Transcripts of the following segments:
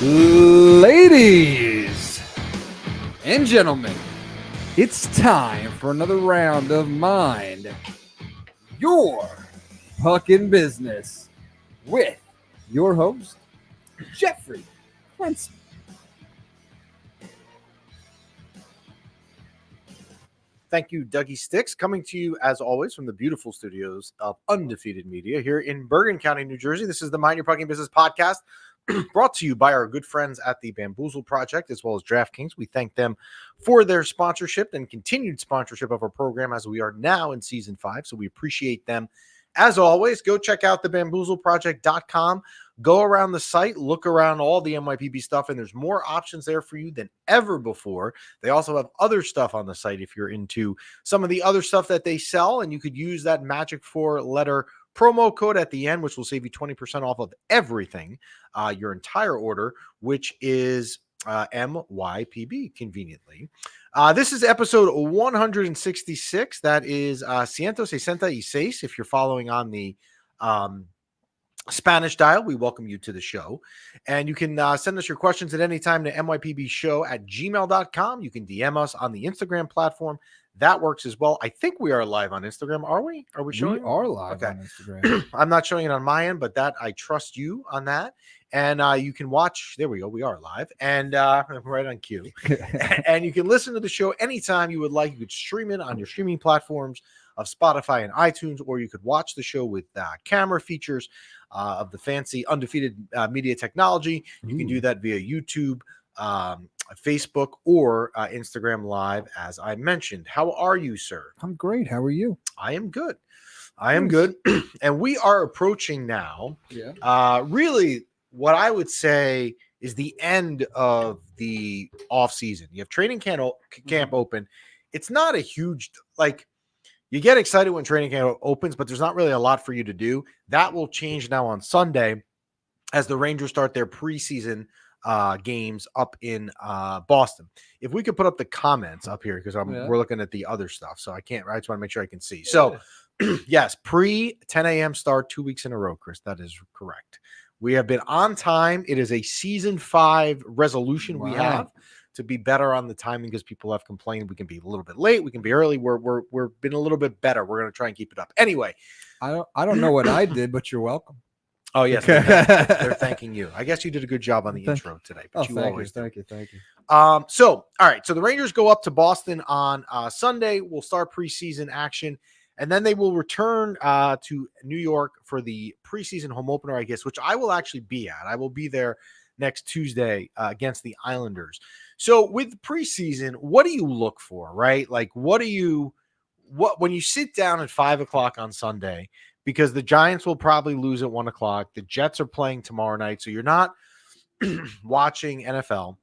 Ladies and gentlemen, it's time for another round of Mind Your Fucking Business with your host, Jeffrey Prince. Thank you, Dougie Sticks, coming to you as always from the beautiful studios of Undefeated Media here in Bergen County, New Jersey. This is the Mind Your Fucking Business podcast brought to you by our good friends at the Bamboozle Project as well as DraftKings. We thank them for their sponsorship and continued sponsorship of our program as we are now in season 5. So we appreciate them. As always, go check out the bamboozleproject.com. Go around the site, look around all the MYPB stuff, and there's more options there for you than ever before. They also have other stuff on the site if you're into some of the other stuff that they sell, and you could use that magic 4-letter promo code at the end, which will save you 20% off of everything, your entire order, which is MYPB, conveniently. This is episode 166. That is 166 if you're following on the Spanish dial. We welcome you to the show, and you can send us your questions at any time to mypbshow@gmail.com. You can DM us on the Instagram platform. That works as well. I think we are live on Instagram. Are we? Are we showing? We are live on Instagram. I'm not showing it on my end, but that I trust you on that. And you can watch. There we go. We are live, and right on cue. And you can listen to the show anytime you would like. You could stream it on your streaming platforms of Spotify and iTunes, or you could watch the show with camera features of the fancy Undefeated Media technology. You can do that via YouTube, Facebook, or Instagram Live, as I mentioned. How are you, sir? I'm great. How are you? I am good. I am good. And we are approaching now, really what I would say is the end of the off season. You have training camp open. It's not a huge, you get excited when training camp opens, but there's not really a lot for you to do. That will change now on Sunday as the Rangers start their preseason games up in Boston. If we could put up the comments up here, because we're looking at the other stuff, so I can't. I just want to make sure I can see. So, yes, pre 10 a.m. start 2 weeks in a row, Chris. That is correct. We have been on time. It is a season 5 resolution we have to be better on the timing because people have complained. We can be a little bit late. We can be early. We're been a little bit better. We're going to try and keep it up. Anyway, I don't know what I did, but you're welcome. Oh yes, they're thanking you. I guess you did a good job on the intro today. But thank you. So all right. So the Rangers go up to Boston on Sunday. We'll start preseason action. And then they will return to New York for the preseason home opener, I guess, which I will actually be at. I will be there next Tuesday against the Islanders. So with preseason, what do you look for, right? Like, when you sit down at 5:00 on Sunday, because the Giants will probably lose at 1:00. The Jets are playing tomorrow night. So you're not watching NFL.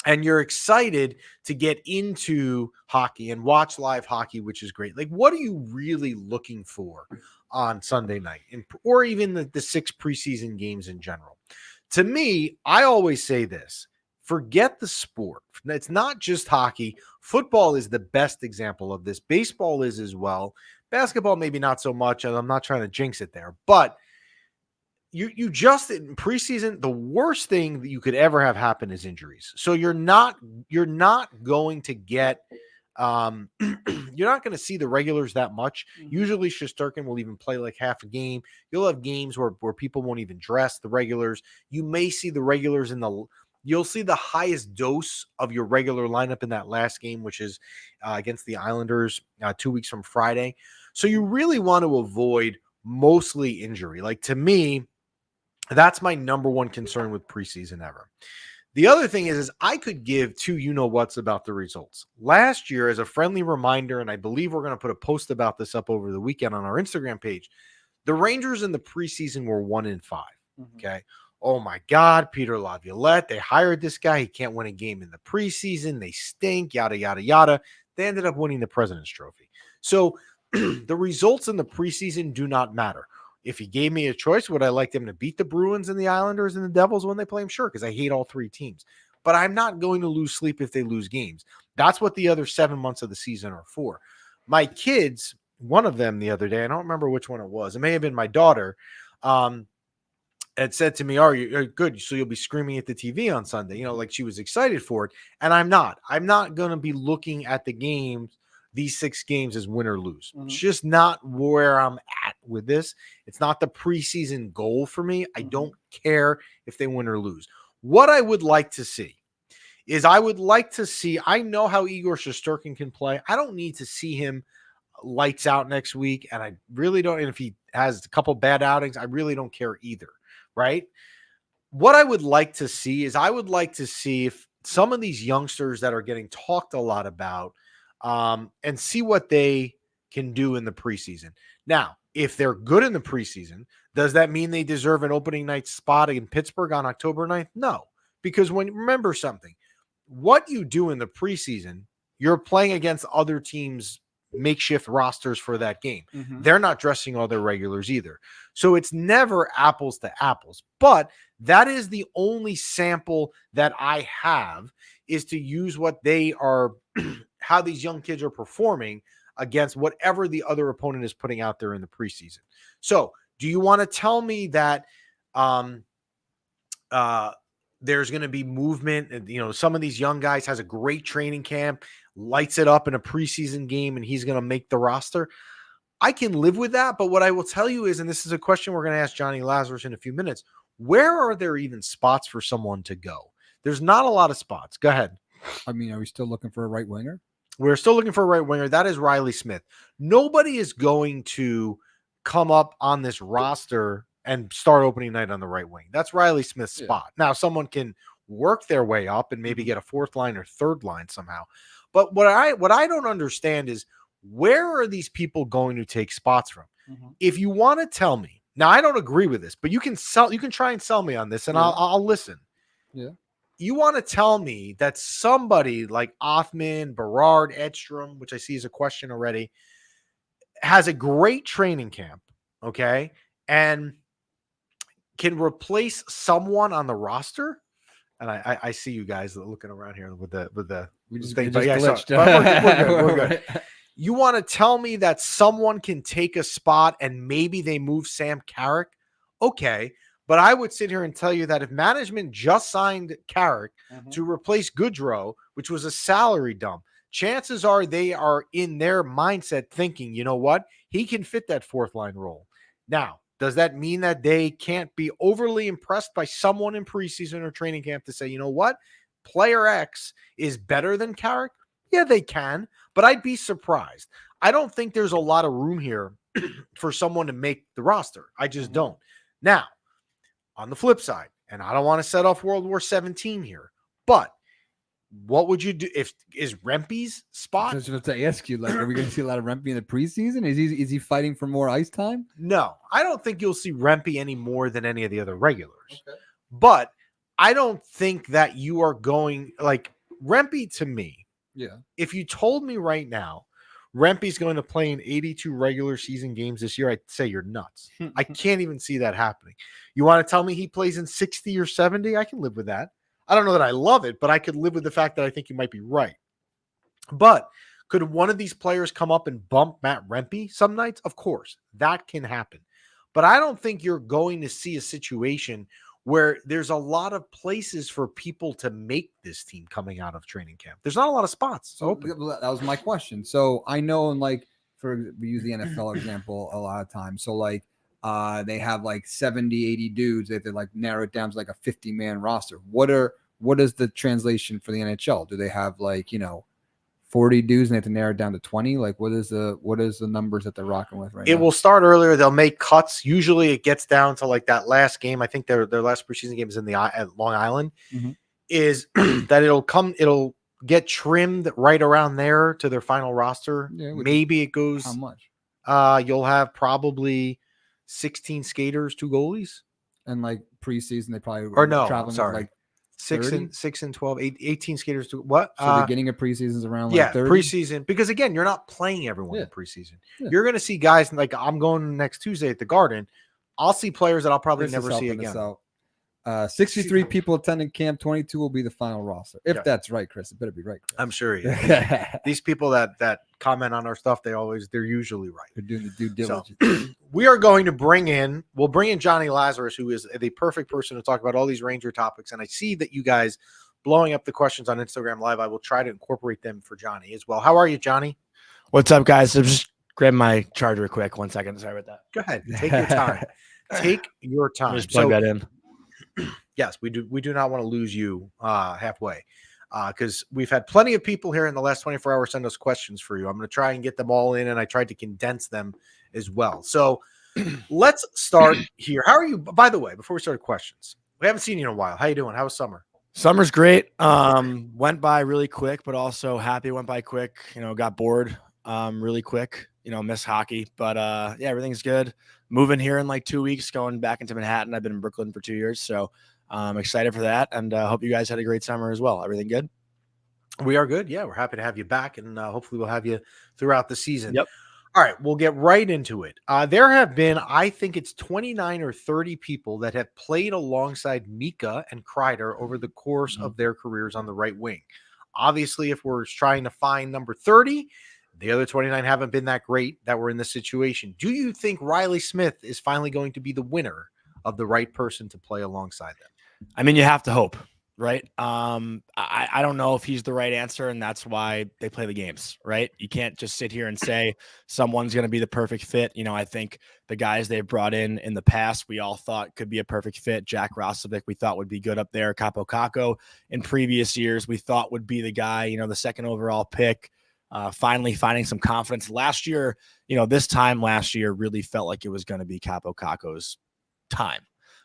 And you're excited to get into hockey and watch live hockey, which is great. Like, what are you really looking for on Sunday night, or even the 6 preseason games in general? To me, I always say this: forget the sport. It's not just hockey. Football is the best example of this. Baseball is as well. Basketball, maybe not so much, and I'm not trying to jinx it there, but you just in preseason, the worst thing that you could ever have happen is injuries. So you're not going to get you're not going to see the regulars that much. Usually Shesterkin will even play like half a game. You'll have games where people won't even dress the regulars. You may see the regulars you'll see the highest dose of your regular lineup in that last game, which is against the Islanders 2 weeks from Friday. So you really want to avoid mostly injury. Like, to me, that's my number one concern with preseason ever. The other thing is I could give 2 you-know-whats about the results. Last year, as a friendly reminder, and I believe we're going to put a post about this up over the weekend on our Instagram page, the Rangers in the preseason were 1-5. Okay. Oh my God, Peter Laviolette. They hired this guy. He can't win a game in the preseason. They stink, yada, yada, yada. They ended up winning the President's Trophy. So the results in the preseason do not matter. If he gave me a choice, would I like them to beat the Bruins and the Islanders and the Devils when they play them? Sure, because I hate all 3 teams. But I'm not going to lose sleep if they lose games. That's what the other 7 months of the season are for. My kids, one of them the other day, I don't remember which one it was. It may have been my daughter. had said to me, "Are you good? So you'll be screaming at the TV on Sunday." Like she was excited for it, and I'm not. I'm not going to be looking at the games, these 6 games, as win or lose. It's just not where I'm at with this. It's not the preseason goal for me. I don't care if they win or lose. What I would like to see is I know how Igor Shesterkin can play. I don't need to see him lights out next week, and I really don't. And if he has a couple bad outings, I really don't care either. Right? What I would like to see is if some of these youngsters that are getting talked a lot about, and see what they can do in the preseason. Now, if they're good in the preseason, does that mean they deserve an opening night spot in Pittsburgh on October 9th? No, because remember something, what you do in the preseason, you're playing against other teams' makeshift rosters for that game. They're not dressing all their regulars either. So it's never apples to apples, but that is the only sample that I have, is to use what they are, how these young kids are performing against whatever the other opponent is putting out there in the preseason. So do you want to tell me that there's going to be movement, and some of these young guys has a great training camp, lights it up in a preseason game, and he's going to make the roster? I can live with that. But what I will tell you is, and this is a question we're going to ask Johnny Lazarus in a few minutes, where are there even spots for someone to go? There's not a lot of spots. Go ahead. I mean, are we still looking for a right winger? We're still looking for a right winger. That is Riley Smith. Nobody is going to come up on this roster and start opening night on the right wing. That's Riley Smith's spot. Now, someone can work their way up and maybe get a 4th line or 3rd line somehow. But what I don't understand is, where are these people going to take spots from? If you want to tell me, now I don't agree with this, but you can try and sell me on this, and I'll listen. Yeah. You want to tell me that somebody like Othman, Berard, Edstrom, which I see is a question already, has a great training camp, okay, and can replace someone on the roster? And I see you guys looking around here with the We just thing, glitched. We're good. You want to tell me that someone can take a spot and maybe they move Sam Carrick? Okay. But I would sit here and tell you that if management just signed Carrick to replace Goodrow, which was a salary dump, chances are they are in their mindset thinking, you know what? He can fit that 4th line role. Now, does that mean that they can't be overly impressed by someone in preseason or training camp to say, you know what? Player X is better than Carrick? Yeah, they can, but I'd be surprised. I don't think there's a lot of room here for someone to make the roster. I just don't. Now, on the flip side, and I don't want to set off World War 17 here, but what would you do if is Rempe's spot? I was just to ask you, are we going to see a lot of Rempe in the preseason? Is he fighting for more ice time? No, I don't think you'll see Rempe any more than any of the other regulars. Okay. But I don't think that you are going Rempe to me. Yeah. If you told me right now Rempe's going to play in 82 regular season games this year, I'd say you're nuts. I can't even see that happening. You want to tell me he plays in 60 or 70? I can live with that. I don't know that I love it, but I could live with the fact that I think you might be right. But could one of these players come up and bump Matt Rempe some nights? Of course, that can happen. But I don't think you're going to see a situation where there's a lot of places for people to make this team coming out of training camp. There's not a lot of spots. So that was my question. So I know, we use the NFL example a lot of times. So they have 70, 80 dudes. They have to narrow it down to a 50-man roster. What is the translation for the NHL? Do they have 40 dudes and they have to narrow it down to 20? What is the numbers that they're rocking with right now? It will start earlier. They'll make cuts. Usually it gets down to that last game. I think their last preseason game is at Long Island. Is that it'll get trimmed right around there to their final roster. Yeah, maybe it goes how much? You'll have probably 16 skaters, 2 goalies. And preseason they probably traveling sorry. 6 and 12, 18 skaters to what? So the beginning of preseason is around 30? Preseason, because again, you're not playing everyone in preseason. Yeah. You're going to see guys I'm going next Tuesday at the Garden. I'll see players that I'll probably never see again. 63 people attending camp. 22 will be the final roster. If Yeah. that's right, Chris. It better be right, Chris. I'm sure he is. These people that comment on our stuff, they're usually right. They're doing the due diligence. So, we are going to bring in Johnny Lazarus, who is the perfect person to talk about all these Ranger topics. And I see that you guys blowing up the questions on Instagram Live. I will try to incorporate them for Johnny as well. How are you, Johnny? What's up, guys? I'm just grabbing my charger quick. 1 second. Sorry about that. Go ahead. Take your time. Take your time. Just plug that in. Yes, we do not want to lose you halfway, because we've had plenty of people here in the last 24 hours send us questions for you. I'm going to try and get them all in, and I tried to condense them as well. So let's start here. How are you? By the way, before we start questions, we haven't seen you in a while. How you doing? How was summer? Summer's great. Went by really quick, but also happy went by quick. Got bored really quick. Miss hockey, but yeah, everything's good. Moving here in like 2 weeks, going back into Manhattan. I've been in Brooklyn for 2 years, so I'm excited for that, and hope you guys had a great summer as well. Everything good? We are good. Yeah, we're happy to have you back, and hopefully we'll have you throughout the season. Yep. All right, we'll get right into it. There have been, I think it's 29 or 30 people that have played alongside Mika and Kreider over the course of their careers on the right wing. Obviously, if we're trying to find number 30, the other 29 haven't been that great that were in this situation. Do you think Riley Smith is finally going to be the winner of the right person to play alongside them? I mean, you have to hope, right? I don't know if he's the right answer, and that's why they play the games, right? You can't just sit here and say someone's going to be the perfect fit. I think the guys they've brought in the past, we all thought could be a perfect fit. Jack Roslovic, we thought would be good up there. Kakko in previous years, we thought would be the guy, the second overall pick. Finally finding some confidence last year. This time last year really felt like it was going to be Kakko's time.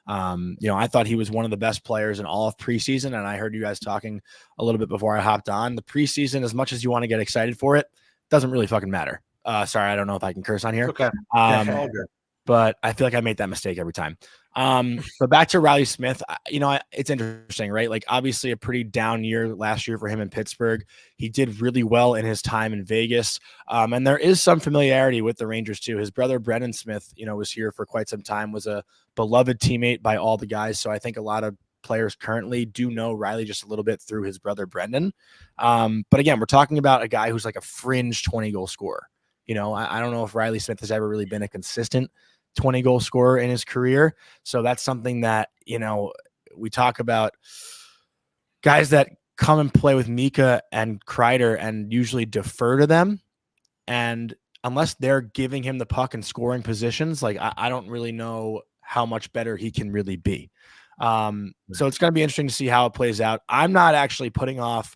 I thought he was one of the best players in all of preseason, and I heard you guys talking a little bit before I hopped on. The preseason, as much as you want to get excited for it, doesn't really fucking matter. Sorry, I don't know if I can curse on here. Okay. All good. But I feel like I make that mistake every time. But back to Riley Smith, it's interesting, right? Like, obviously a pretty down year last year for him in Pittsburgh. He did really well in his time in Vegas. And there is some familiarity with the Rangers too. His brother, Brendan Smith, was here for quite some time, was a beloved teammate by all the guys. So I think a lot of players currently do know Riley just a little bit through his brother, Brendan. But again, we're talking about a guy who's like a fringe 20-goal scorer. I don't know if Riley Smith has ever really been a consistent 20-goal scorer in his career. So that's something that, we talk about guys that come and play with Mika and Kreider and usually defer to them. And unless they're giving him the puck and scoring positions, like I don't really know how much better he can really be. So it's going to be interesting to see how it plays out. I'm not actually putting off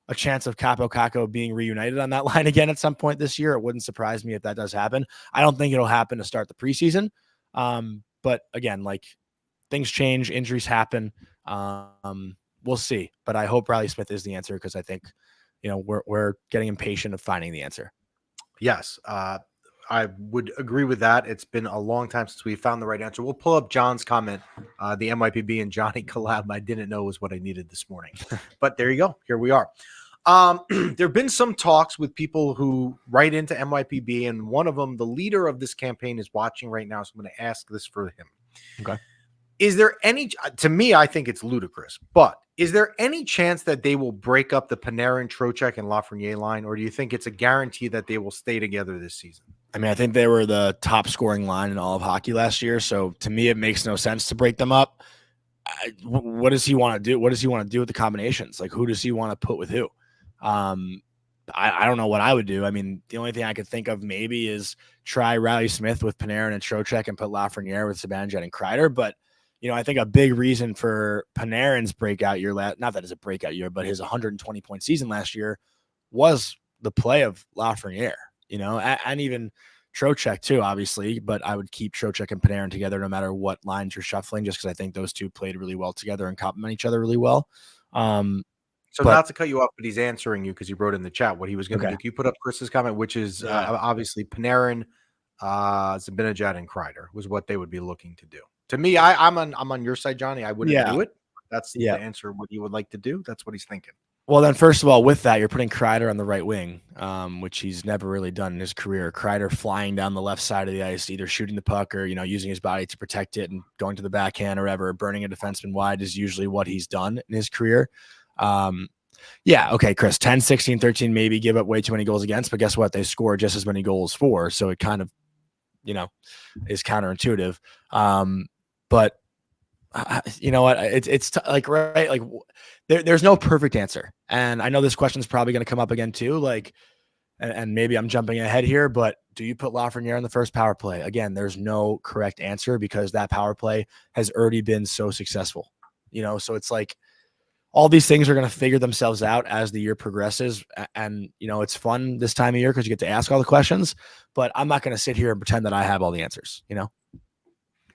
a chance of Kakko being reunited on that line again at some point this year. It wouldn't surprise me if that does happen. I don't think it'll happen to start the preseason. But again, like, things change, injuries happen. We'll see. But I hope Riley Smith is the answer, because I think, we're getting impatient of finding the answer. Yes. I would agree with that. It's been a long time since we found the right answer. We'll pull up John's comment. The MYPB and Johnny collab, I didn't know was what I needed this morning. But there you go. Here we are. There have been some talks with people who write into MYPB, and one of them, the leader of this campaign, is watching right now. So I'm going to ask this for him. Okay. Is there any, to me, I think it's ludicrous, but is there any chance that they will break up the Panarin, Trocheck, and Lafrenière line, or do you think it's a guarantee that they will stay together this season? I mean, I think they were the top scoring line in all of hockey last year. So to me, it makes no sense to break them up. What does he want to do? What does he want to do with the combinations? Like, who does he want to put with who? I don't know what I would do. I mean, the only thing I could think of maybe is try Riley Smith with Panarin and Trocheck and put Lafrenière with Zibanejad and Kreider. But, I think a big reason for Panarin's breakout year, not that it's a breakout year, but his 120-point season last year was the play of Lafrenière, and even Trocheck too, obviously. But I would keep Trocheck and Panarin together no matter what lines you're shuffling, just because I think those two played really well together and complement each other really well. So not to cut you off, but he's answering you because he wrote in the chat what he was going to do. Can you put up Chris's comment, which is obviously Panarin, Zibanejad, and Kreider was what they would be looking to do. To me, I'm on your side, Johnny. I wouldn't do it. That's the answer. What you would like to do. That's what he's thinking. Well, then, first of all, with that, you're putting Kreider on the right wing, which he's never really done in his career. Kreider flying down the left side of the ice, either shooting the puck or, using his body to protect it and going to the backhand or whatever. Burning a defenseman wide is usually what he's done in his career. Yeah, okay, Chris, 10, 16, 13, maybe give up way too many goals against, but guess what? They score just as many goals for, so it kind of, is counterintuitive. But you know what? It's like, right. Like there's no perfect answer. And I know this question is probably going to come up again too. Like, and maybe I'm jumping ahead here, but do you put Lafrenière in the first power play? Again, there's no correct answer because that power play has already been so successful, so it's like all these things are going to figure themselves out as the year progresses. And, it's fun this time of year because you get to ask all the questions, but I'm not going to sit here and pretend that I have all the answers,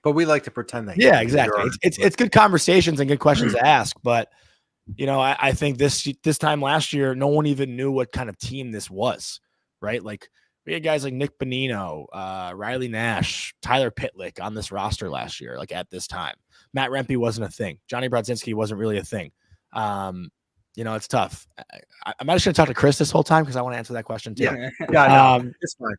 But we like to pretend that. Yeah, exactly. It's good conversations and good questions to ask. But, I think this time last year, no one even knew what kind of team this was, right? Like we had guys like Nick Bonino, Riley Nash, Tyler Pitlick on this roster last year, like at this time. Matt Rempe wasn't a thing. Johnny Brodzinski wasn't really a thing. It's tough. I'm just going to talk to Chris this whole time because I want to answer that question too. Yeah, it's fine.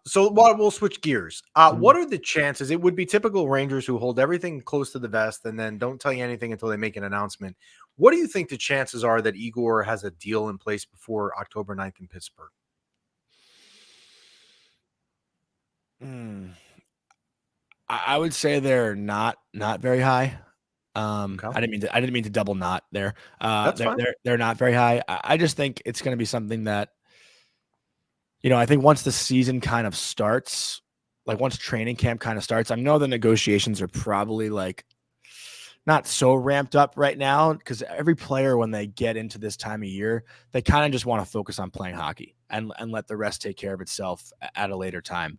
So we'll switch gears. What are the chances? It would be typical Rangers who hold everything close to the vest and then don't tell you anything until they make an announcement. What do you think the chances are that Igor has a deal in place before October 9th in Pittsburgh? I would say they're not very high. Okay. I didn't mean to double not there. That's fine. They're not very high. I just think it's going to be something that, I think once the season kind of starts, like once training camp kind of starts, I know the negotiations are probably like not so ramped up right now because every player, when they get into this time of year, they kind of just want to focus on playing hockey and let the rest take care of itself at a later time.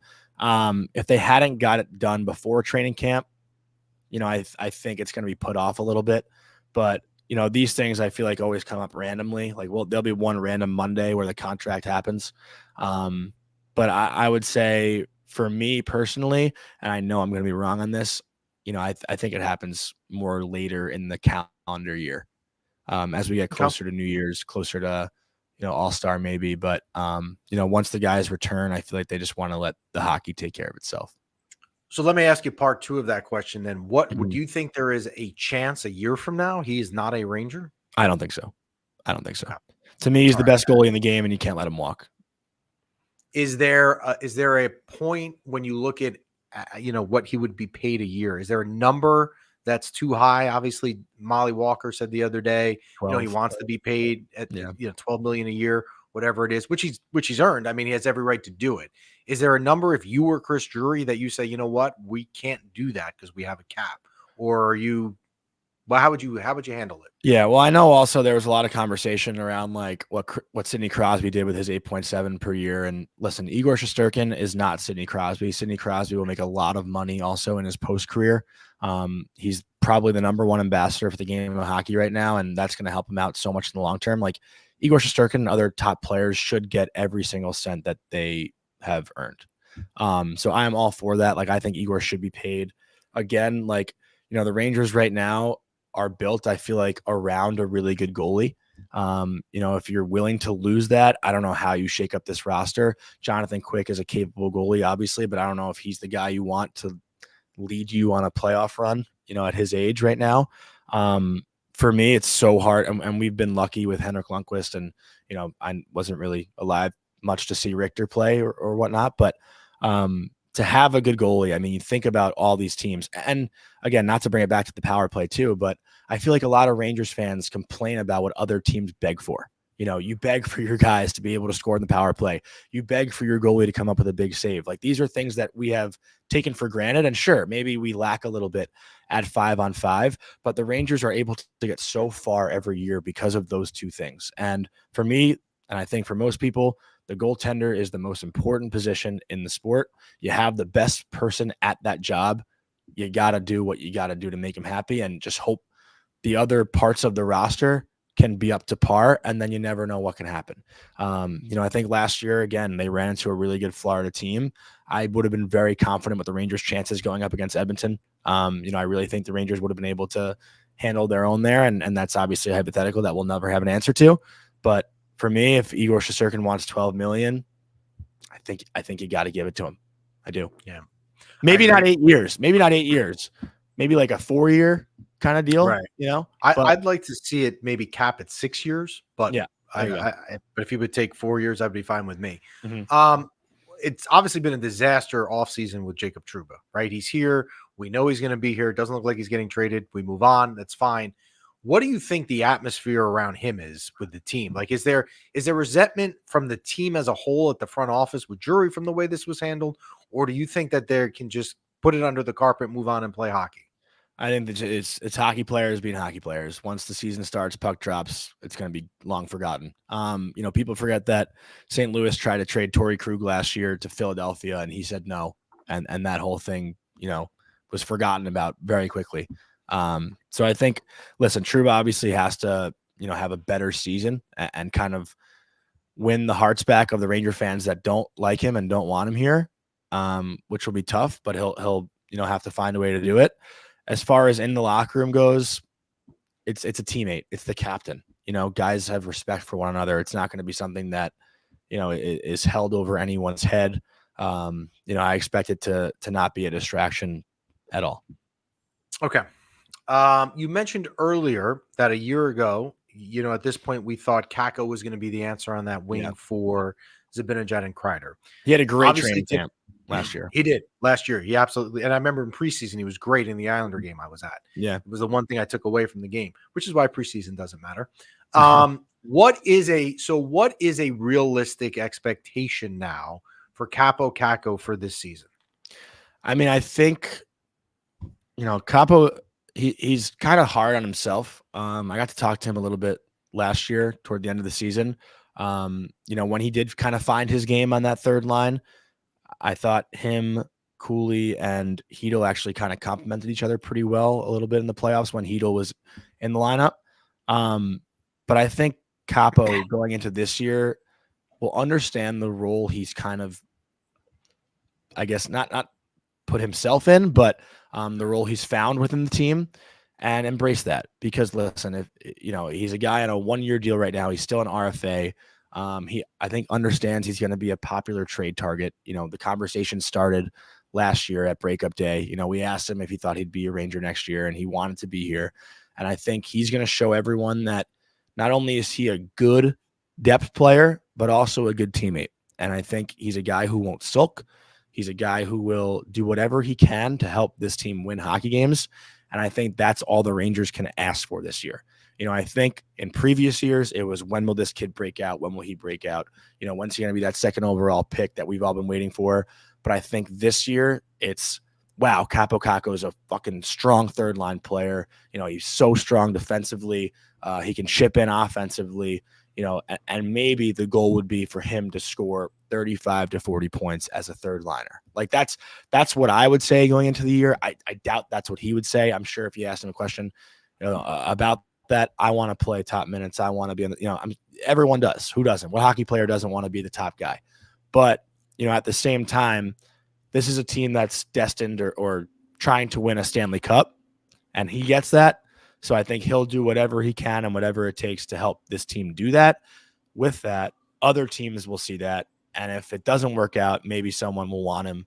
If they hadn't got it done before training camp, I think it's going to be put off a little bit, but these things I feel like always come up randomly. Like, there'll be one random Monday where the contract happens. But I would say for me personally, and I know I'm going to be wrong on this, I think it happens more later in the calendar year, as we get closer to New Year's, closer to, All-Star maybe. But, once the guys return, I feel like they just want to let the hockey take care of itself. So let me ask you part two of that question then. What would you think there is a chance a year from now he is not a Ranger? I don't think so. Okay. To me, he's the best goalie in the game, and you can't let him walk. Is there a point when you look at what he would be paid a year? Is there a number that's too high? Obviously, Molly Walker said the other day, 12, he wants to be paid at $12 million a year, whatever it is, which he's earned. I mean, he has every right to do it. Is there a number if you were Chris Drury that you say, you know what, we can't do that because we have a cap? Or how would you handle it? Yeah, well, I know also there was a lot of conversation around like what Sidney Crosby did with his 8.7 per year. And listen, Igor Shesterkin is not Sidney Crosby. Sidney Crosby will make a lot of money also in his post career. He's probably the number one ambassador for the game of hockey right now, and that's going to help him out so much in the long term. Like Igor Shesterkin and other top players should get every single cent that they have earned. So I am all for that. Like I think Igor should be paid. Again, like the Rangers right now are built, I feel like, around a really good goalie. If you're willing to lose that, I don't know how you shake up this roster. Jonathan Quick is a capable goalie, obviously, but I don't know if he's the guy you want to lead you on a playoff run, at his age right now. For me, it's so hard. And we've been lucky with Henrik Lundqvist, and, I wasn't really alive much to see Richter play or whatnot, but to have a good goalie, I mean, you think about all these teams, and again, not to bring it back to the power play too, but I feel like a lot of Rangers fans complain about what other teams beg for. You beg for your guys to be able to score in the power play. You beg for your goalie to come up with a big save. Like these are things that we have taken for granted. And sure, maybe we lack a little bit at 5-on-5, but the Rangers are able to get so far every year because of those two things. And for me, and I think for most people, the goaltender is the most important position in the sport. You have the best person at that job. You got to do what you got to do to make him happy and just hope the other parts of the roster can be up to par, and then you never know what can happen. I think last year, again, they ran into a really good Florida team. I would have been very confident with the Rangers' chances going up against Edmonton. I really think the Rangers would have been able to handle their own there. And that's obviously a hypothetical that we'll never have an answer to. But for me, if Igor Shesterkin wants $12 million, I think you got to give it to him. I do. Yeah. Maybe not 8 years. Maybe not 8 years. Maybe like a 4-year kind of deal. Right. You know, I'd like to see it maybe cap at 6 years, but yeah. But if he would take 4 years, that'd be fine with me. Mm-hmm. It's obviously been a disaster offseason with Jacob Trouba, right? He's here. We know he's going to be here. It doesn't look like he's getting traded. We move on. That's fine. What do you think the atmosphere around him is with the team? Like, is there resentment from the team as a whole at the front office with Drury from the way this was handled? Or do you think that they can just put it under the carpet, move on, and play hockey? I think that it's hockey players being hockey players. Once the season starts, puck drops, it's going to be long forgotten. People forget that St. Louis tried to trade Torrey Krug last year to Philadelphia, and he said no, and that whole thing, was forgotten about very quickly. So I think, listen, Trouba obviously has to, have a better season and kind of win the hearts back of the Ranger fans that don't like him and don't want him here, which will be tough, but he'll have to find a way to do it. As far as in the locker room goes, it's a teammate. It's the captain. Guys have respect for one another. It's not going to be something that, is held over anyone's head. I expect it to not be a distraction at all. Okay. You mentioned earlier that a year ago, at this point, we thought Kakko was going to be the answer on that wing for Zibanejad and Kreider. He had a great training camp last year. He did last year. He absolutely. And I remember in preseason, he was great in the Islander game I was at. Yeah. It was the one thing I took away from the game, which is why preseason doesn't matter. What is a realistic expectation now for Kaapo Kakko for this season? I mean, I think, Kaapo, he's kind of hard on himself. I got to talk to him a little bit last year toward the end of the season. When he did kind of find his game on that third line, I thought him, Cooley, and Hedl actually kind of complemented each other pretty well a little bit in the playoffs when Hedl was in the lineup. But I think Kaapo going into this year will understand the role he's kind of, I guess, not put himself in, but the role he's found within the team, and embrace that. Because listen, if he's a guy on a 1-year deal right now, he's still an RFA. He, I think, understands he's going to be a popular trade target. The conversation started last year at breakup day. We asked him if he thought he'd be a Ranger next year, and he wanted to be here. And I think he's going to show everyone that not only is he a good depth player, but also a good teammate. And I think he's a guy who won't sulk. He's a guy who will do whatever he can to help this team win hockey games. And I think that's all the Rangers can ask for this year. I think in previous years, it was, when will this kid break out? When will he break out? When's he going to be that second overall pick that we've all been waiting for? But I think this year it's, wow, Kaapo Kakko is a fucking strong third line player. He's so strong defensively. He can chip in offensively, and maybe the goal would be for him to score 35 to 40 points as a third liner. Like that's what I would say going into the year. I doubt that's what he would say. I'm sure if you asked him a question about that, I want to play top minutes. I want to be in the, everyone does. Who doesn't? What hockey player doesn't want to be the top guy? But, at the same time, this is a team that's destined or trying to win a Stanley Cup, and he gets that. So I think he'll do whatever he can and whatever it takes to help this team do that. With that, other teams will see that. And if it doesn't work out, maybe someone will want him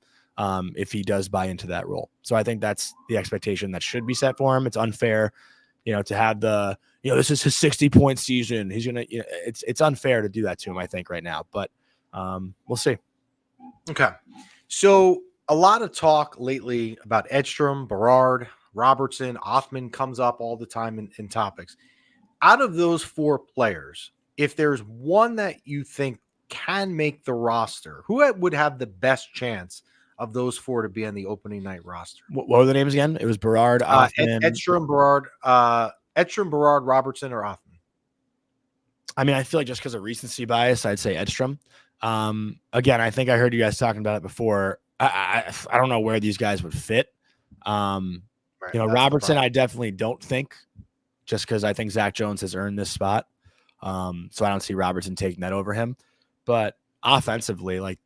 if he does buy into that role. So I think that's the expectation that should be set for him. It's unfair, to have the, this is his 60-point season. He's going to, it's unfair to do that to him, I think, right now. But we'll see. Okay. So a lot of talk lately about Edstrom, Berard, Robertson, Othman comes up all the time in topics. Out of those 4 players, if there's one that you think can make the roster, who would have the best chance of those 4 to be on the opening night roster? What were the names again? It was Berard, Othman. Edstrom, Berard, Robertson, or Othman. I mean, I feel like just because of recency bias, I'd say Edstrom. Again, I think I heard you guys talking about it before. I don't know where these guys would fit. Right, Robertson, I definitely don't think, just because I think Zach Jones has earned this spot. So I don't see Robertson taking that over him. But offensively, like,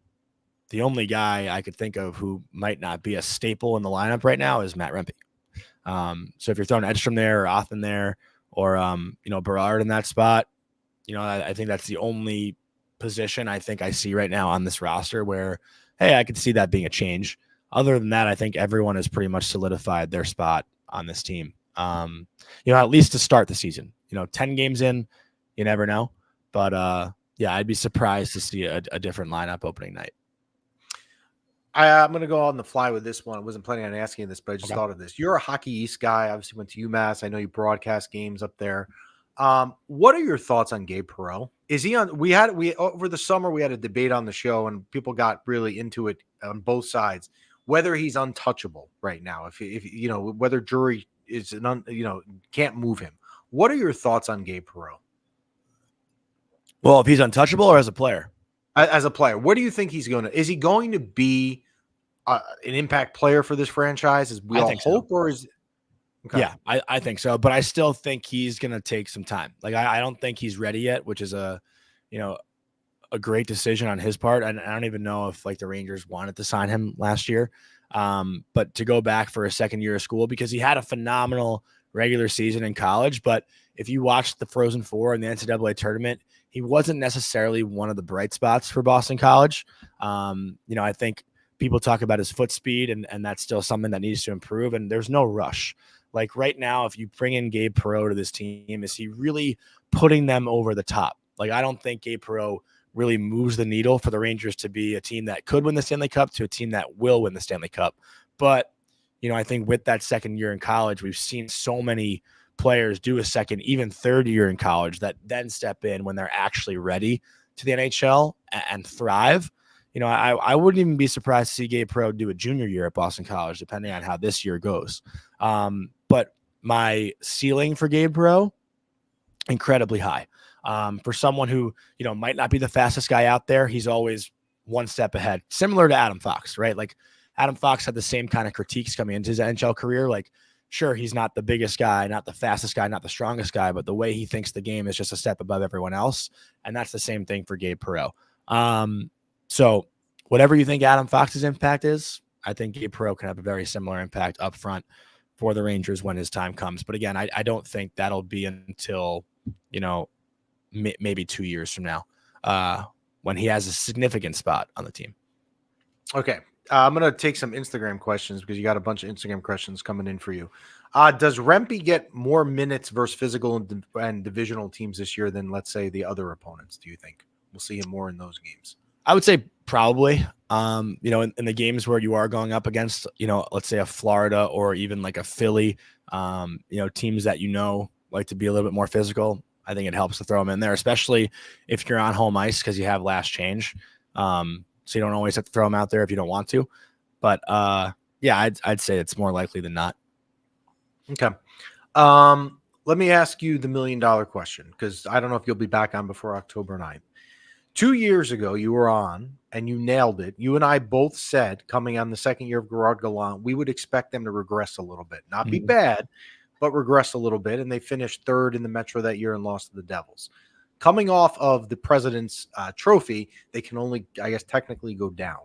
the only guy I could think of who might not be a staple in the lineup right now is Matt Rempe. So if you're throwing Edstrom there or Othman there or, Berard in that spot, I think that's the only position I think I see right now on this roster where, hey, I could see that being a change. Other than that, I think everyone has pretty much solidified their spot on this team. At least to start the season, 10 games in, you never know. But I'd be surprised to see a different lineup opening night. I'm going to go on the fly with this one. I wasn't planning on asking you this, but I just thought of this. You're a Hockey East guy. Obviously went to UMass. I know you broadcast games up there. What are your thoughts on Gabe Perreault? Is he on? We over the summer, we had a debate on the show and people got really into it on both sides, whether he's untouchable right now. If whether Drury is can't move him. What are your thoughts on Gabe Perreault? Well, if he's untouchable or as a player? As a player, what do you think is he going to be an impact player for this franchise, as we all hope, or is? Okay. Yeah, I think so, but I still think he's going to take some time. Like I don't think he's ready yet, which is a great decision on his part. And I don't even know if the Rangers wanted to sign him last year, but to go back for a second year of school, because he had a phenomenal regular season in college. But if you watched the Frozen Four in the NCAA tournament, he wasn't necessarily one of the bright spots for Boston College. I think people talk about his foot speed, and that's still something that needs to improve. And there's no rush. Like right now, if you bring in Gabe Perreault to this team, is he really putting them over the top? Like, I don't think Gabe Perreault really moves the needle for the Rangers to be a team that could win the Stanley Cup to a team that will win the Stanley Cup. But, I think with that second year in college, we've seen so many players do a second, even third year in college that then step in when they're actually ready to the NHL and thrive. I wouldn't even be surprised to see Gabe Perreault do a junior year at Boston College, depending on how this year goes. But my ceiling for Gabe Perreault, incredibly high. For someone who, might not be the fastest guy out there, he's always one step ahead, similar to Adam Fox, right? Like Adam Fox had the same kind of critiques coming into his NHL career. Like, sure, he's not the biggest guy, not the fastest guy, not the strongest guy, but the way he thinks the game is just a step above everyone else. And that's the same thing for Gabe Perreault. So whatever you think Adam Fox's impact is, I think Gabe Perreault can have a very similar impact up front for the Rangers when his time comes. But again, I don't think that'll be until, maybe 2 years from now, when he has a significant spot on the team. Okay. I'm going to take some Instagram questions because you got a bunch of Instagram questions coming in for you. Does Rempe get more minutes versus physical and divisional teams this year than, let's say, the other opponents? Do you think we'll see him more in those games? I would say probably, in the games where you are going up against, let's say a Florida or even like a Philly, teams that, like to be a little bit more physical. I think it helps to throw them in there, especially if you're on home ice because you have last change. So you don't always have to throw them out there if you don't want to. But I'd say it's more likely than not. Okay. Let me ask you the $1 million question, because I don't know if you'll be back on before October 9th. 2 years ago, you were on and you nailed it. You and I both said, coming on the second year of Gerard Gallant, we would expect them to regress a little bit. Not be bad, but regress a little bit. And they finished third in the Metro that year and lost to the Devils. Coming off of the President's Trophy, they can only, I guess, technically go down.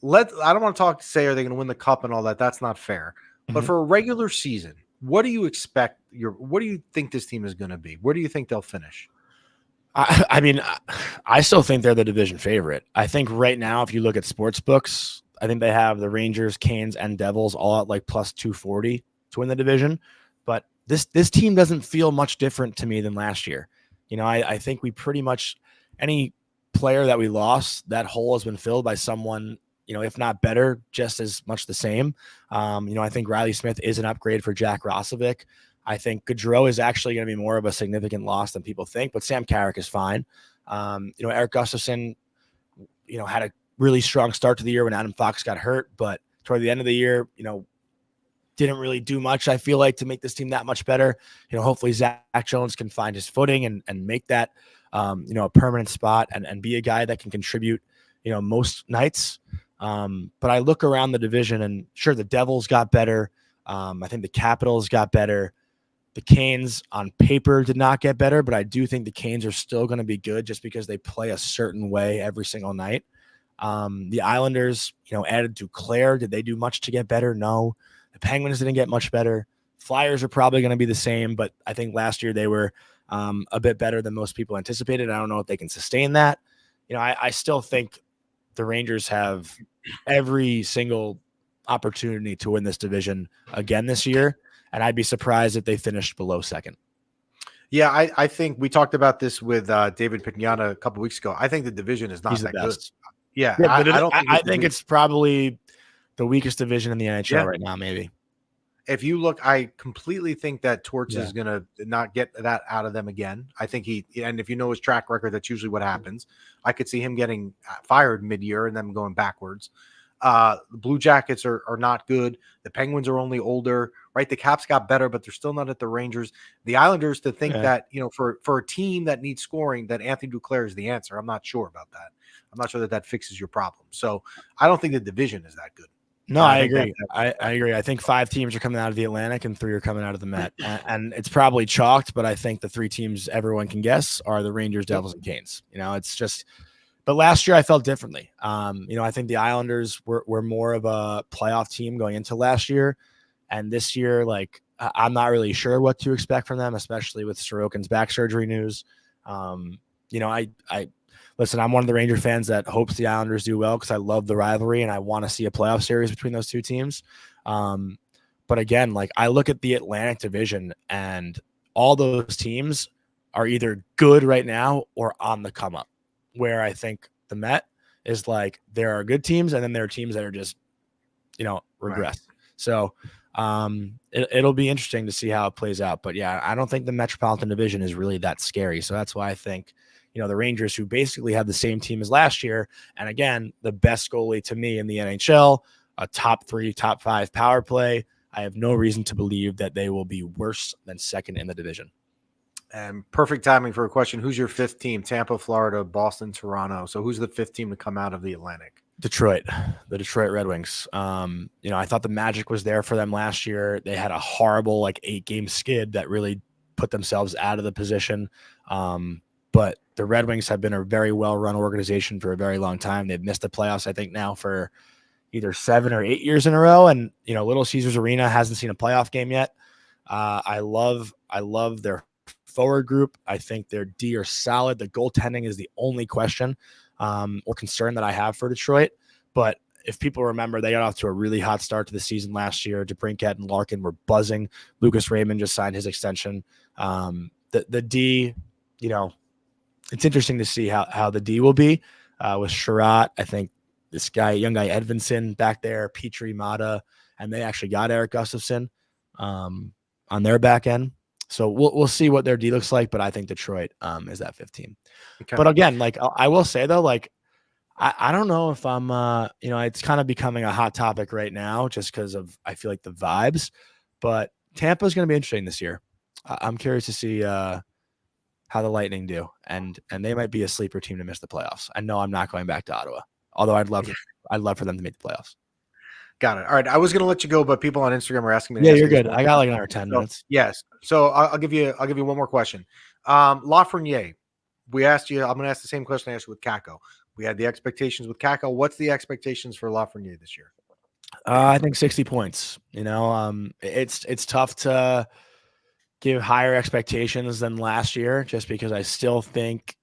I don't want to say, are they going to win the Cup and all that? That's not fair. But for a regular season, what do you expect? What do you think this team is going to be? Where do you think they'll finish? I still think they're the division favorite. I think right now, if you look at sports books, I think they have the Rangers, Canes, and Devils all at like plus 240 to win the division. But this team doesn't feel much different to me than last year. I think we pretty much, any player that we lost, that hole has been filled by someone, if not better, just as much the same. I think Riley Smith is an upgrade for Jack Roslovic. I think Gaudreau is actually going to be more of a significant loss than people think, but Sam Carrick is fine. Eric Gustafsson, had a really strong start to the year when Adam Fox got hurt, but toward the end of the year, didn't really do much, I feel like, to make this team that much better. Hopefully Zach Jones can find his footing and make that, a permanent spot and be a guy that can contribute, most nights. But I look around the division and sure, the Devils got better. I think the Capitals got better. The Canes on paper did not get better, but I do think the Canes are still going to be good just because they play a certain way every single night. The Islanders, added Duclair. Did they do much to get better? No. The Penguins didn't get much better. Flyers are probably going to be the same, but I think last year they were a bit better than most people anticipated. I don't know if they can sustain that. I still think the Rangers have every single opportunity to win this division again this year, and I'd be surprised if they finished below second. Yeah, I think we talked about this with David Pignata a couple weeks ago. I think the division is not that good. Yeah, I think it's probably the weakest division in the NHL right now, maybe. If you look, I completely think that Torts is going to not get that out of them again. I think and if you know his track record, that's usually what happens. I could see him getting fired mid-year and them going backwards. The Blue Jackets are not good. The Penguins are only older, right? The Caps got better, but they're still not at the Rangers. The Islanders, to think that, for a team that needs scoring, that Anthony Duclair is the answer. I'm not sure about that. I'm not sure that fixes your problem. So I don't think the division is that good. No, I agree. I agree. I think 5 teams are coming out of the Atlantic and 3 are coming out of the Met. And it's probably chalked, but I think the 3 teams everyone can guess are the Rangers, Devils, and Canes. It's just – but last year I felt differently. I think the Islanders were more of a playoff team going into last year. And this year, I'm not really sure what to expect from them, especially with Sorokin's back surgery news. Listen, I'm one of the Ranger fans that hopes the Islanders do well because I love the rivalry and I want to see a playoff series between those 2 teams. But again, I look at the Atlantic Division and all those teams are either good right now or on the come up, where I think the Met is there are good teams and then there are teams that are just, regress. Right. So it'll be interesting to see how it plays out. But yeah, I don't think the Metropolitan Division is really that scary. So that's why I think, the Rangers, who basically have the same team as last year, and again, the best goalie to me in the NHL, a top 3, top 5 power play, I have no reason to believe that they will be worse than second in the division. And perfect timing for a question. Who's your 5th team? Tampa, Florida, Boston, Toronto. So who's the 5th team to come out of the Atlantic? Detroit, the Detroit Red Wings. I thought the magic was there for them last year. They had a horrible 8-game skid that really put themselves out of the position. But the Red Wings have been a very well-run organization for a very long time. They've missed the playoffs, I think, now for either 7 or 8 years in a row. And, Little Caesars Arena hasn't seen a playoff game yet. I love their forward group. I think their D are solid. The goaltending is the only question or concern that I have for Detroit. But if people remember, they got off to a really hot start to the season last year. DeBrincat and Larkin were buzzing. Lucas Raymond just signed his extension. The D, it's interesting to see how the D will be with Sherratt. I think this young guy Edvinson back there, Petrie, Mata, and they actually got Eric Gustafsson on their back end. So we'll see what their D looks like, but I think Detroit is that 15. Okay. But again, I will say though, I don't know if I'm it's kind of becoming a hot topic right now just because of I feel like the vibes, but Tampa is going to be interesting this year. I'm curious to see how the Lightning do, and they might be a sleeper team to miss the playoffs. I know I'm not going back to Ottawa, although I'd love for them to make the playoffs. Got it. All right, I was going to let you go, but people on Instagram are asking me. Yeah, you're good. I got another 10 minutes. Yes. So I'll give you one more question. Lafrenière, we asked you. I'm going to ask the same question I asked you with Kakko. We had the expectations with Kakko. What's the expectations for Lafrenière this year? I think 60 points. It's tough to give higher expectations than last year just because I still think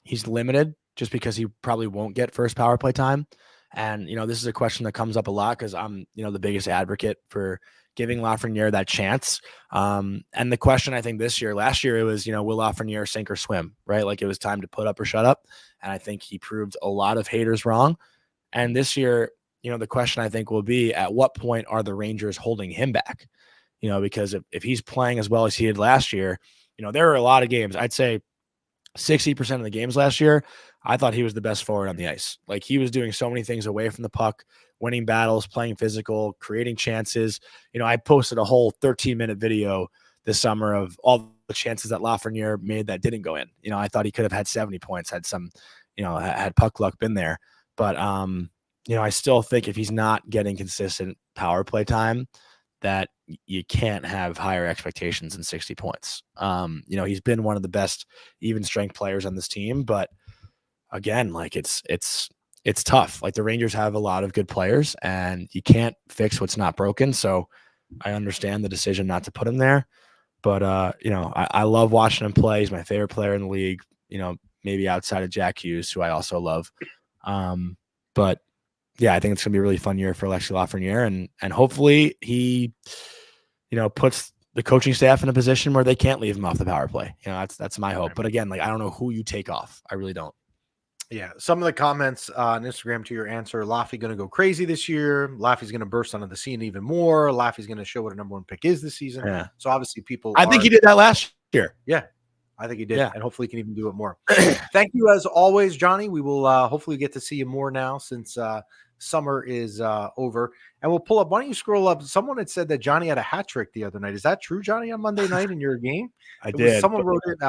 he's limited just because he probably won't get first power play time. And, this is a question that comes up a lot because I'm, the biggest advocate for giving Lafrenière that chance. And the question I think last year it was, will Lafrenière sink or swim, right? It was time to put up or shut up. And I think he proved a lot of haters wrong. And this year, the question I think will be at what point are the Rangers holding him back? Because if he's playing as well as he did last year, there are a lot of games. I'd say 60% of the games last year, I thought he was the best forward on the ice. He was doing so many things away from the puck, winning battles, playing physical, creating chances. I posted a whole 13-minute video this summer of all the chances that Lafrenière made that didn't go in. I thought he could have had 70 points, had some, had puck luck been there. But, I still think if he's not getting consistent power play time, that you can't have higher expectations than 60 points. He's been one of the best even strength players on this team, but again, it's it's tough. Like the Rangers have a lot of good players and you can't fix what's not broken. So I understand the decision not to put him there. But, I love watching him play. He's my favorite player in the league, maybe outside of Jack Hughes, who I also love. But, yeah, I think it's going to be a really fun year for Alexis Lafrenière. And hopefully he, puts the coaching staff in a position where they can't leave him off the power play. That's my hope. But, again, I don't know who you take off. I really don't. Yeah, some of the comments on Instagram to your answer, Laffy going to go crazy this year. Laffy's going to burst onto the scene even more. Laffy's going to show what a number one pick is this season. Yeah. So obviously people I think he did that last year. Yeah, I think he did. Yeah. And hopefully he can even do it more. Thank you as always, Johnny. We will hopefully get to see you more now since summer is over. And we'll pull up. Why don't you scroll up? Someone had said that Johnny had a hat trick the other night. Is that true, Johnny, on Monday night in your game? Someone wrote it.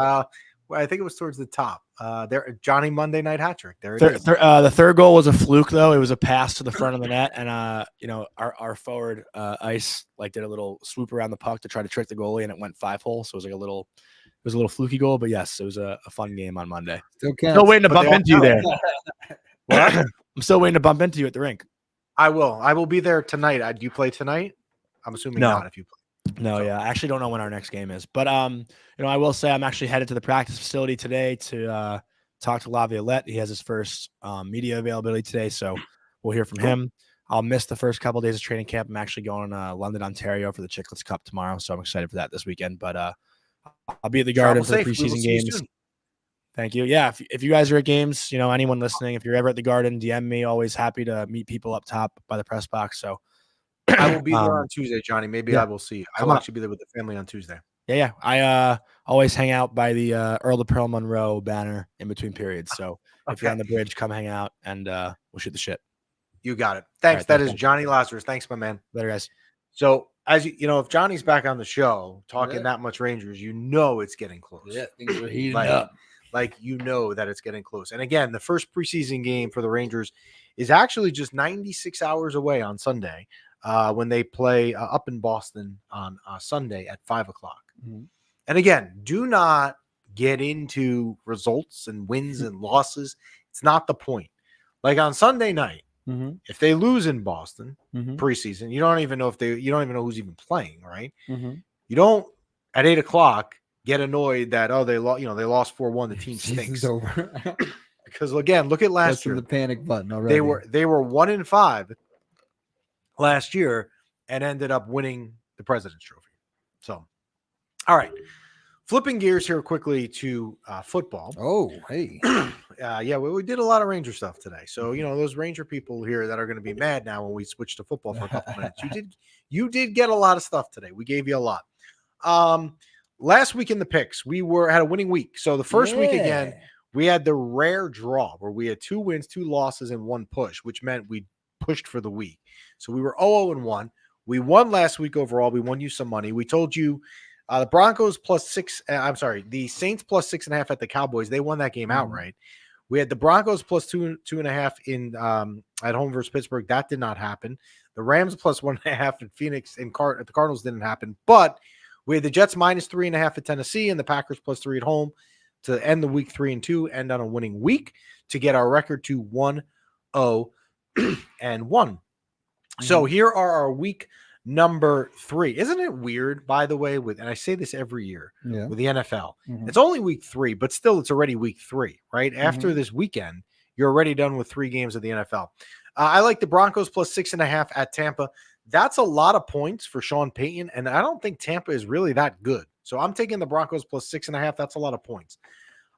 I think it was towards the top. There, Johnny Monday night hat trick. There it is. The third goal was a fluke, though. It was a pass to the front of the net, and our forward Ice did a little swoop around the puck to try to trick the goalie, and it went 5-hole. So it was a little fluky goal, but yes, it was a fun game on Monday. Still waiting to bump into you there. What? I'm still waiting to bump into you at the rink. I will be there tonight. Do you play tonight? I'm assuming not. If you play. No, yeah. I actually don't know when our next game is. But I will say I'm actually headed to the practice facility today to talk to Laviolette. He has his first media availability today, so we'll hear from him. I'll miss the first couple of days of training camp. I'm actually going to London, Ontario for the Chicklets Cup tomorrow, so I'm excited for that this weekend. But I'll be at the Garden for the preseason games. Thank you. Yeah, if you guys are at games, anyone listening, if you're ever at the Garden, DM me. Always happy to meet people up top by the press box. So I will be there on Tuesday, Johnny. Maybe I will see you. I will actually be there with the family on Tuesday. Yeah. I always hang out by the Earl of Pearl Monroe banner in between periods. So if you're on the bridge, come hang out and we'll shoot the shit. You got it. Thanks. That is Johnny Lazarus. Thanks, my man. Later, guys. So as if Johnny's back on the show talking that much Rangers, it's getting close. Yeah, things are heating up. That it's getting close. And again, the first preseason game for the Rangers is actually just 96 hours away on Sunday. When they play up in Boston on Sunday at 5:00. Mm-hmm. And again, do not get into results and wins and losses. It's not the point. Like on Sunday night, if they lose in Boston preseason, you don't even know who's even playing, right? Mm-hmm. You don't at 8:00 get annoyed that they lost 4-1. The team stinks. Over. Because again, look at last year. The panic button already. They were 1-5. Last year and ended up winning the President's Trophy. So, all right. Flipping gears here quickly to football. Oh, hey. We did a lot of Ranger stuff today. So, those Ranger people here that are going to be mad now when we switch to football for a couple minutes. You did get a lot of stuff today. We gave you a lot. Last week in the picks, we had a winning week. So the first week again, we had the rare draw where we had 2 wins, 2 losses, and 1 push, which meant we pushed for the week. So we were 0-1. We won last week overall. We won you some money. We told you the Broncos the Saints plus 6.5 at the Cowboys. They won that game outright. We had the Broncos plus 2.5 in at home versus Pittsburgh. That did not happen. The Rams plus 1.5 in Phoenix and the Cardinals didn't happen. But we had the Jets minus 3.5 at Tennessee and the Packers plus 3 at home to end the week 3-2, end on a winning week to get our record to 1-0-1. So here are our week number 3. Isn't it weird, by the way, and I say this every year with the NFL, it's only week 3, but still it's already week 3, right? After this weekend, you're already done with 3 games of the NFL. I like the Broncos plus 6.5 at Tampa. That's a lot of points for Sean Payton, and I don't think Tampa is really that good. So I'm taking the Broncos plus 6.5. That's a lot of points.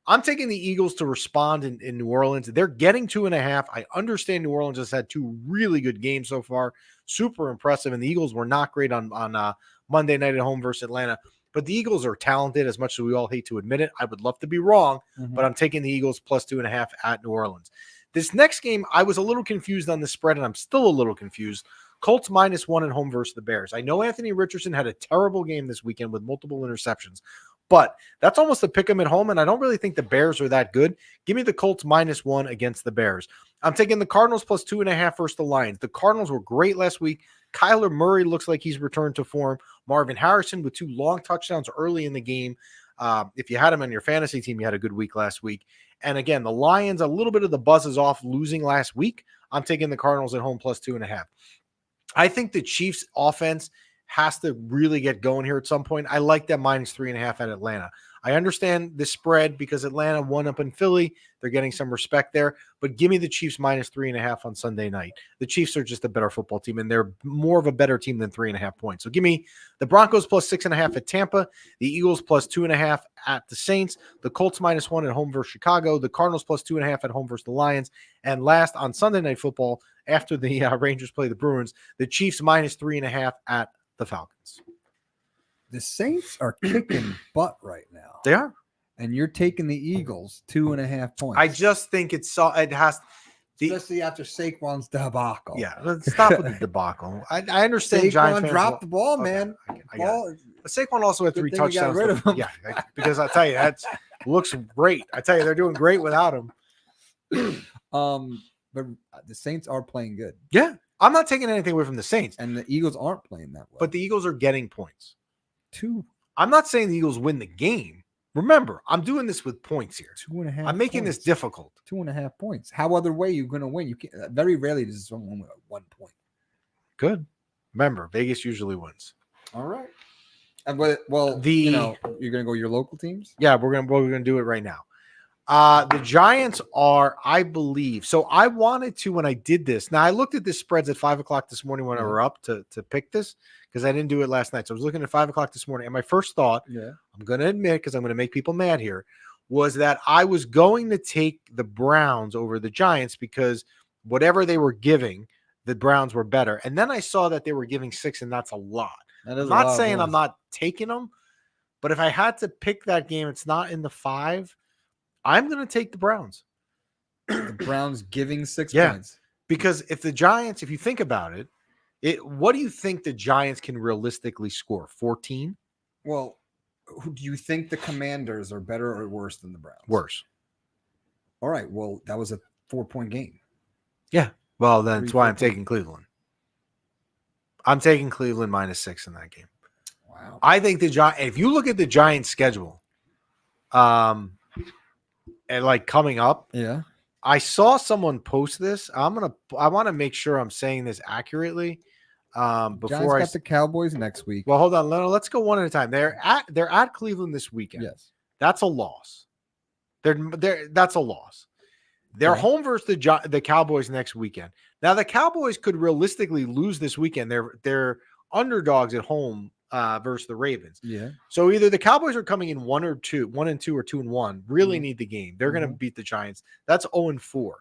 I'm taking the Eagles to respond in New Orleans. They're getting 2.5. I understand New Orleans has had 2 really good games so far. Super impressive. And the Eagles were not great on Monday night at home versus Atlanta. But the Eagles are talented, as much as we all hate to admit it. I would love to be wrong, but I'm taking the Eagles plus 2.5 at New Orleans. This next game, I was a little confused on the spread, and I'm still a little confused. Colts minus 1 at home versus the Bears. I know Anthony Richardson had a terrible game this weekend with multiple interceptions, but that's almost a pick 'em at home, and I don't really think the Bears are that good. Give me the Colts minus 1 against the Bears. I'm taking the Cardinals plus 2.5 versus the Lions. The Cardinals were great last week. Kyler Murray looks like he's returned to form. Marvin Harrison with 2 long touchdowns early in the game. If you had him on your fantasy team, you had a good week last week. And again, the Lions, a little bit of the buzz is off losing last week. I'm taking the Cardinals at home plus 2.5. I think the Chiefs offense has to really get going here at some point. I like that minus 3.5 at Atlanta. I understand the spread because Atlanta won up in Philly. They're getting some respect there, but give me the Chiefs minus 3.5 on Sunday night. The Chiefs are just a better football team, and they're more of a better team than 3.5 points. So give me the Broncos plus 6.5 at Tampa, the Eagles plus 2.5 at the Saints, the Colts minus 1 at home versus Chicago, the Cardinals plus 2.5 at home versus the Lions, and last on Sunday Night Football, after the Rangers play the Bruins, the Chiefs minus 3.5 at the Falcons. The Saints are kicking butt right now. They are. And you're taking the Eagles 2.5 points. I just think it has especially after Saquon's debacle. Yeah, let's stop with the debacle. I understand Saquon Giants dropped the ball, man. I got it. Saquon also had 3 Good thing we got touchdowns. rid of him. Yeah, because I tell you, that looks great. I tell you, they're doing great without him. But the Saints are playing good. Yeah, I'm not taking anything away from the Saints. And the Eagles aren't playing that well. But the Eagles are getting points. 2. I'm not saying the Eagles win the game. Remember, I'm doing this with points here. 2.5. I'm making this difficult. 2.5 points. How other way you going to win? You can't. Very rarely does someone win 1 point. Good. Remember, Vegas usually wins. All right. And you're going to go your local teams? Yeah, we're gonna do it right now. The Giants are, I believe. So I wanted to, when I did this. Now I looked at the spreads at 5:00 this morning when I were up to pick this because I didn't do it last night. So I was looking at 5:00 this morning, and my first thought, I'm going to admit, because I'm going to make people mad here, was that I was going to take the Browns over the Giants because whatever they were giving, the Browns were better. And then I saw that they were giving 6, and that's a lot. I'm not saying I'm not taking them, but if I had to pick that game, it's not in the 5. I'm going to take the Browns. The Browns giving 6 points. Because if the Giants, if you think about it, what do you think the Giants can realistically score? 14? Well, do you think the Commanders are better or worse than the Browns? Worse. All right. Well, that was a 4-point game. Yeah. Well, then that's why I'm taking Cleveland. I'm taking Cleveland minus 6 in that game. Wow. I think the Giants, if you look at the Giants schedule, and like coming up, I saw someone post this. I want to make sure I'm saying this accurately. Before Giants got the Cowboys next week. Well, hold on. Let's go one at a time. They're at Cleveland this weekend. Yes. That's a loss. That's a loss. They're home versus the Cowboys next weekend. Now the Cowboys could realistically lose this weekend. They're underdogs at home versus the Ravens. Yeah. So either the Cowboys are coming in 1-2 or 2-1, really need the game. They're going to beat the Giants. That's 0-4.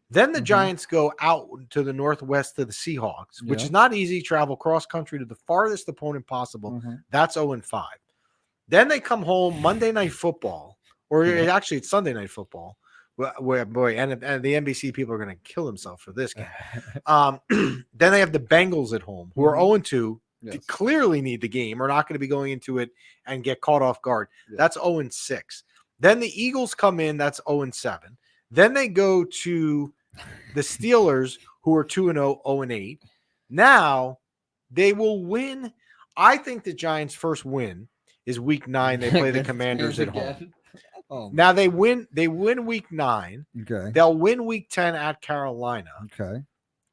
Then the Giants go out to the northwest to the Seahawks, which is not easy. Travel cross country to the farthest opponent possible. That's 0-5. Then they come home Monday Night Football, or actually it's Sunday Night Football. Where and the NBC people are going to kill themselves for this game. Then they have the Bengals at home, who are 0-2. They clearly need the game. Are not going to be going into it and get caught off guard. That's 0-6. Then the Eagles come in. That's 0-7. Then they go to the Steelers, who are 2-0, 0-8. Now they will win. I think the Giants' first win is Week 9. They play the Commanders at home. Oh, now they win Week 9. Okay. They'll win Week 10 at Carolina. Okay.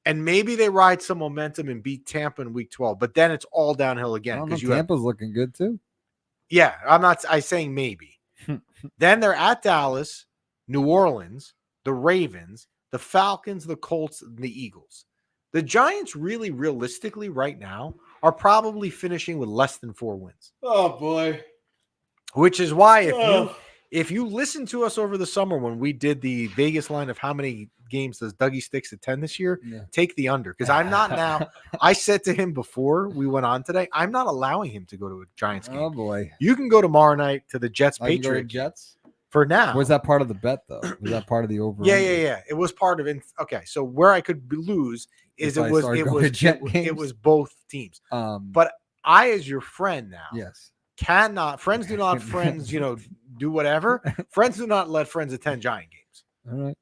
And maybe they ride some momentum and beat Tampa in Week 12. But then it's all downhill again. Because Tampa's looking good too. Yeah, I'm saying maybe. Then they're at Dallas, New Orleans, the Ravens, the Falcons, the Colts, and the Eagles. The Giants really realistically right now are probably finishing with less than 4 wins. Oh boy. Which is why if you listen to us over the summer when we did the Vegas line of how many games does Dougie Sticks attend this year, take the under. Because I'm not now. I said to him before we went on today, I'm not allowing him to go to a Giants game. Oh boy. You can go tomorrow night to the Jets Patriots Jets for now. Was that part of the bet though? Was that part of the over? Yeah. It was part of it. Okay, so where I could lose is it was both teams. But I, as your friend now, cannot. Friends do not friends. Do whatever. Friends do not let friends attend Giant games. All right.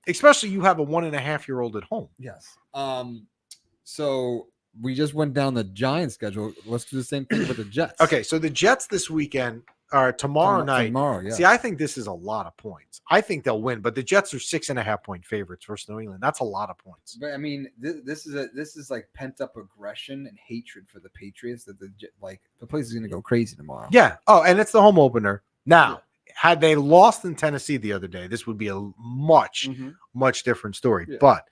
Especially you have a 1.5-year-old at home. Yes. So we just went down the Giants schedule. Let's do the same thing with the Jets. Okay, so the Jets this weekend, or tomorrow night. Tomorrow, yeah. See, I think this is a lot of points. I think they'll win, but the Jets are 6.5-point favorites versus New England. That's a lot of points. But I mean, this is like pent up aggression and hatred for the Patriots that the place is going to go crazy tomorrow. Yeah. Oh, and it's the home opener. Now, had they lost in Tennessee the other day, this would be a much different story. Yeah. But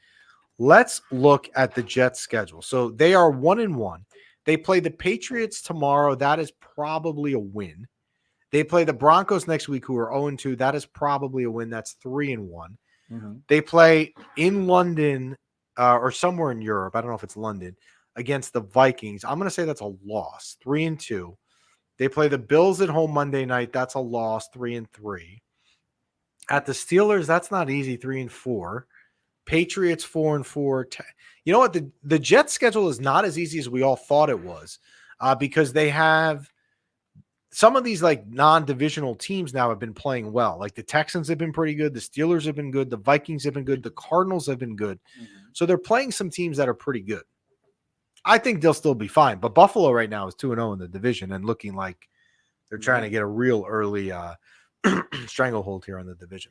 let's look at the Jets schedule. So they are 1-1. They play the Patriots tomorrow. That is probably a win. They play the Broncos next week, who are 0-2. That is probably a win. That's 3-1. They play in London or somewhere in Europe. I don't know if it's London, against the Vikings. I'm going to say that's a loss, 3-2. They play the Bills at home Monday night. That's a loss, 3-3. At the Steelers, that's not easy, 3-4. Patriots 4-4. You know what? The Jets schedule is not as easy as we all thought it was, because they have some of these like non-divisional teams now have been playing well. Like the Texans have been pretty good. The Steelers have been good. The Vikings have been good. The Cardinals have been good. So they're playing some teams that are pretty good. I think they'll still be fine. But Buffalo right now is 2-0 in the division and looking like they're trying to get a real early stranglehold here on the division.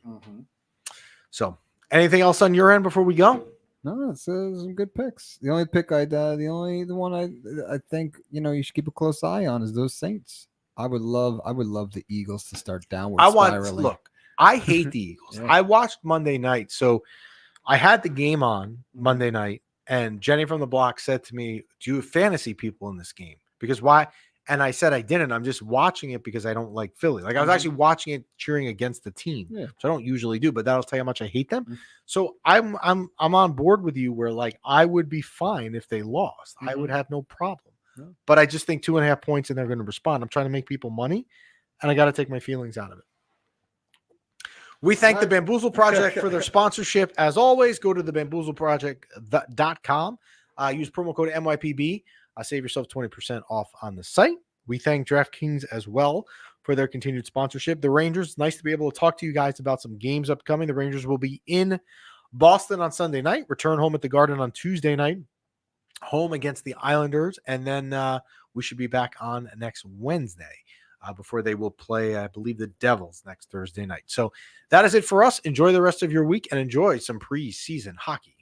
So anything else on your end before we go? No, it's some good picks. The only pick the one I think you should keep a close eye on is those Saints. I would love the Eagles to start downward spiraling. Look, I hate the Eagles. I watched Monday night, so I had the game on Monday night, and Jenny from the block said to me, "Do you have fantasy people in this game? Because why?" And I said I didn't. I'm just watching it because I don't like Philly. Like I was actually watching it, cheering against the team, which I don't usually do. But that'll tell you how much I hate them. So I'm on board with you. Where like I would be fine if they lost. I would have no problem. But I just think 2.5 points and they're going to respond. I'm trying to make people money, and I got to take my feelings out of it. We thank the Bamboozle Project for their sponsorship. As always, go to the bamboozleproject.com. Use promo code MYPB. Save yourself 20% off on the site. We thank DraftKings as well for their continued sponsorship. The Rangers, nice to be able to talk to you guys about some games upcoming. The Rangers will be in Boston on Sunday night, return home at the Garden on Tuesday night, home against the Islanders, and then we should be back on next Wednesday before they will play, I believe, the Devils next Thursday night. So that is it for us. Enjoy the rest of your week and enjoy some preseason hockey.